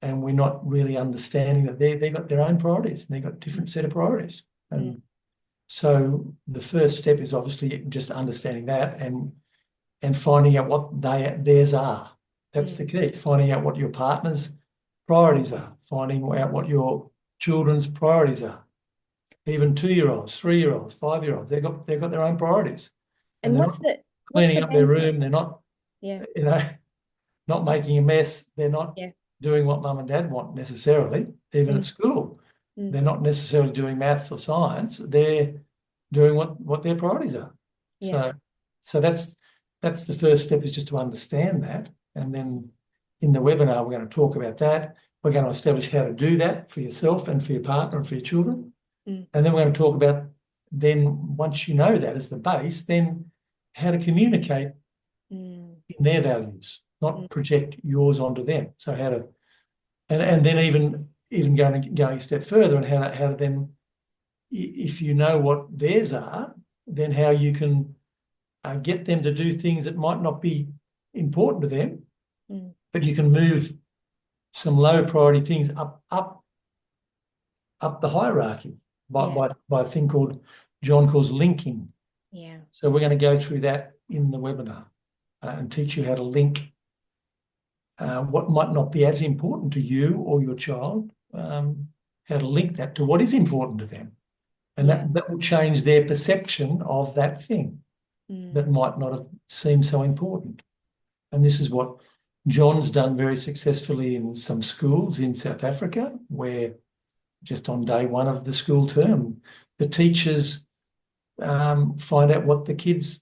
and we're not really understanding that they've got their own priorities and they've got a different set of priorities. And so the first step is obviously just understanding that and finding out what theirs are. That's the key. Finding out what your partner's priorities are. Finding out what your children's priorities are. Even 2-year-olds, 3-year-olds, 5-year-olds, they've got their own priorities, And they're what's not the cleaning up their benefit? room. They're not, Yeah, you know, not making a mess. They're not yeah. doing what mum and dad want necessarily. Even at Mm, school, mm, they're not necessarily doing maths or science. They're doing what their priorities are. yeah, So that's the first step, is just to understand that, and then in the webinar we're going to talk about that. We're going to establish how to do that for yourself and for your partner and for your children. mm, And then we're going to talk about, then once you know that as the base, then how to communicate mm, in their values, mm, not project yours onto them. So how to, and then even going a step further, and how to then, if you know what theirs are, then how you can get them to do things that might not be important to them, mm. but you can move some low priority things up the hierarchy by, Yeah, by a thing called John calls linking. yeah, So we're going to go through that in the webinar, and teach you how to link what might not be as important to you or your child, how to link that to what is important to them. And yeah. that will change their perception of that thing that Mm, might not have seemed so important. And this is what John's done very successfully in some schools in South Africa, where just on day one of the school term, the teachers find out what the kids'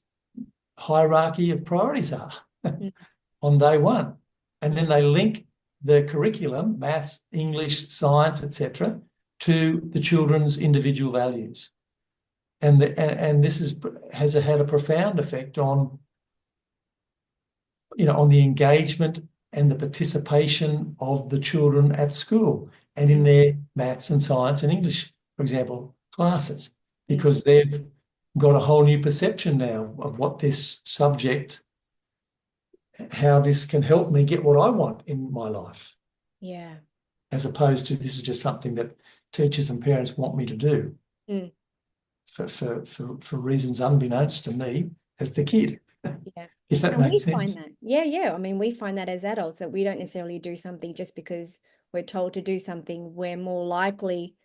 hierarchy of priorities are mm, on day one. And mm. then they link the curriculum, maths, English, science, etc., to the children's individual values. And this has had a profound effect on, on the engagement and the participation of the children at school and in Mm, their maths and science and English, for example, classes, mm. because they've got a whole new perception now of what this subject, how this can help me get what I want in my life, Yeah. as opposed to this is just something that teachers and parents want me to do Mm, for reasons unbeknownst to me as the kid, yeah. if that And we makes find sense. that. Yeah, yeah. I mean, we find that as adults that we don't necessarily do something just because we're told to do something. We're more likely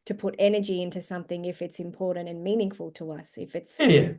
to put energy into something if it's important and meaningful to us. If it's Yeah,